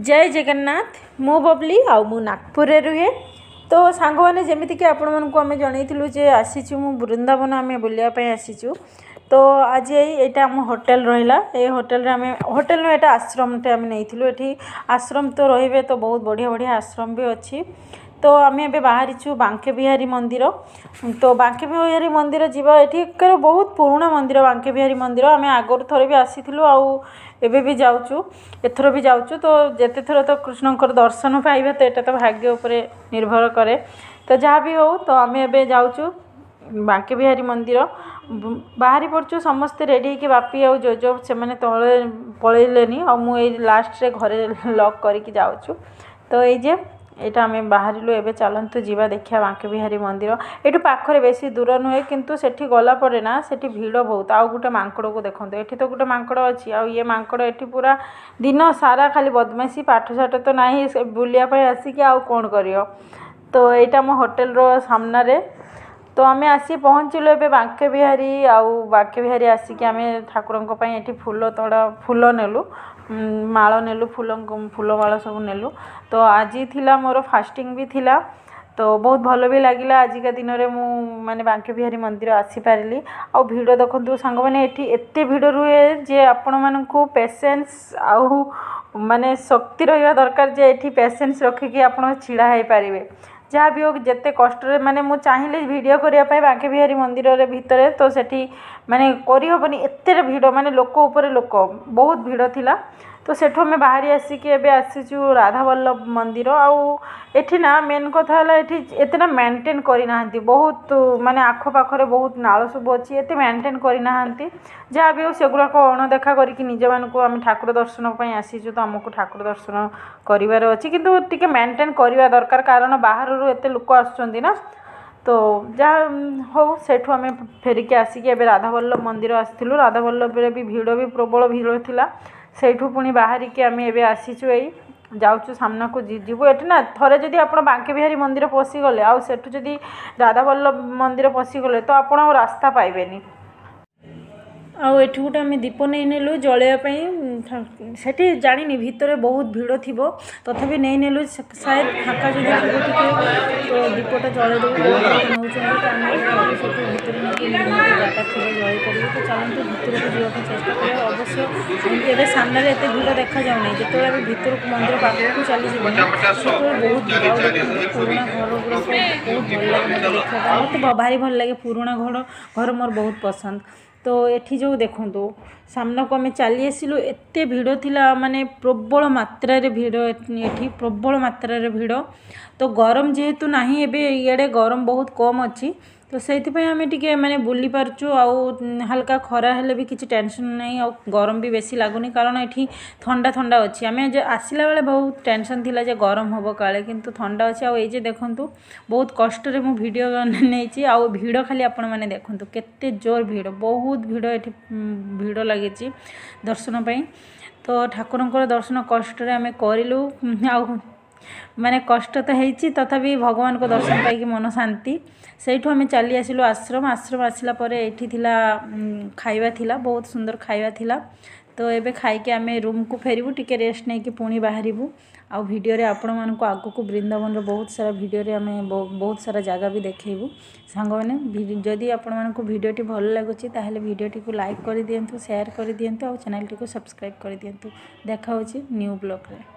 जय जगन्नाथ मु बबली आउ मु नागपुर रुहे। तो सांग मैंने जमीक आपण मानक आम जनईलु जे आसीचु मु वृंदावन आम बुलायापी आसीचु। तो आज यहाँ आम होटेल रहा ये होटेल आम होटेल ये आश्रम आम नहीं आश्रम तो रे तो बहुत बढ़िया बढ़िया आश्रम भी अच्छी। तो आम ए बाहरीचु बांके बिहारी मंदिर। तो बांके बिहारी मंदिर जीवा एठिकार बहुत पुराना मंदिर बांके बिहारी मंदिर आम आगर थर भी आसीलु आबे भी जाऊँ एथर भी जाऊँ। तो जिते थर तो कृष्णकर दर्शन पाइबा तो यहाँ तो भाग्य उपरे निर्भर करे। तो जहाँ भी हो तो आम ए जाऊँ बांके बिहारी मंदिर बाहरी पड़चु समस्ते रेडी कि बापी आउ जो से मैंने तले पलैले आ मुझे लास्ट रे घरे लॉक करके जाऊँ। तो ये यहाँ आम बाहर एवं चलतु जावा देखा बांके बिहारी मंदिर ये पाखे बेसी दूर नुहे किंतु सेठी गला परे ना सेठी भीड़ बहुत। आउ गोटे मांकड़ को देखो ये तो गोटे मांकड़ अच्छी आ ये मांकड़ ये पूरा दिन सारा खाली बदमाशी पाठ साठ तो ना बुलायापी आसिक आउ कौन कर। तो यहाँ मो होटेल रो सामने तो आम आसी पहुँचलु ए बांके बिहारी आउ बांके बिहारी आसिक आम ठाकुर ये फूल तोड़ा फूल नेलु माल नेलु फूल माल सब नेलु। तो आज थिला मोर फास्टिंग भी थिला तो बहुत भल भी लगिला आजिका दिन में मु माने बांके बिहारी मंदिर आसी पारिली। आ भिड़ देखु सांग मैंने एते भिड़ रुहे जे आपण मानकु पेशेंस आउ माने शक्ति रहिबा दरकार जे एठी पेशेंस रखिकी आपण छिड़ा हे पारिबे। जहाँ भी हो जिते कष्ट माने मु चाहिए वीडियो करने बांके बिहारी मंदिर रे भितर तो सेठी माने करहबनी एते भिड़ माने लोक ऊपर लोक बहुत भिड़ थिला। तो सेठू आम बाहरी आसिक एबे आसीचु राधा वल्लभ मंदिर आउ एठी ना मेन कथा है एठी एतना मेंटेन करना बहुत माने आख पाखरे बहुत नाल सब अच्छी एते मेंटेन करना जहाँ भी हो सेगुड़ाक अणदेखा करके निज मानक आम ठाकुर दर्शन आसीचु। तो आमको ठाकुर दर्शन करार अच्छी किंतु टिके मेंटेन करवा दरकार कारण बाहर एते लोक आसुचंती ना। तो जहाँ हो सेठू आम फेरिकी आसिक एबे राधा वल्लभ मंदिर आसलु राधा वल्लभ भी भिड़ भी प्रबल भिड़ थिला सेठू पुणी बाहरिकी आम ए आसीचु यही जाऊँ सामना को जीवु एटी ना थरे जदि आप बांके बिहारी मंदिर पशिगले आउ सेठू जदि राधा वल्लभ मंदिर पशिगले तो आप रास्ता पाइबेनी। आउ एठी गोटे आम दीप नहीं नेलु जलैयापाई सेठी जानी भितर बहुत भिड़ थी तथापि नहीं नेलु शायद फाँका जदि थी तो दीपटा जलै देव भितर जगह थी जल पारे। तो चलते भितर को जावाई चेष्टा कर अवश्य ये सामने एत भिड़ देखा जाऊना जो भितर मंदिर पाखक चली बहुत भिड़ पुराणा घर गुड़ाक बहुत भल लगे देखा मत भारी भल लगे पुराणा घर मोर बहुत पसंद। तो एठी जो देखो सामना को आम चली आसिलु एते भिड़ थिला माने प्रबल मात्रा रे भिड़ एठी प्रबल मात्रा रे भिड़। तो गरम जेहेतु नाही एबे इयाडे गरम बहुत कम अच्छी तो से आम टे माने बुली पारचु आउ हल्का खरा हेले भी किसी टेंशन नहीं आ गरम भी बेसी लगुनि कारण ये ठंडा ठंडा अच्छी आम आसला बेले बहुत टेंशन थिला जे गरम हम काले किंतु ठंडा अच्छी आउ ये देखूँ बहुत कष्ट रे मु वीडियो नहीं आउ भिड़ खाली आपण मैंने देखूँ केते जोर भिड़ बहुत भिड़ ये भिड़ लगी दर्शन पाई। तो ठाकुर दर्शन कष्ट आम करूँ आउ माने कष्ट तो होती तथापि भगवान को दर्शन पाई मन शांति सेठू आम चली आसिलु आश्रम आसला परे एठी थिला खाइबा थिला बहुत सुंदर खाइबा थिला। तो एबे खाइके आम रूम को फेरबू टिके रेस्ट नहीं कि पुणी बाहरबू आ भिडियो रे आपण मानक आगु को वृंदावन बहुत सारा भिडियो रे आम बहुत सारा जगह भी देखैबू सांग मैंने जदि आपण मानक भिडियोटी भल लगुच ताहले भिडियोटी को लाइक कर दियंतु शेयर कर दियंतु आ चैनल टी को सब्सक्राइब कर दियंतु। देखा होची न्यू ब्लॉग रे।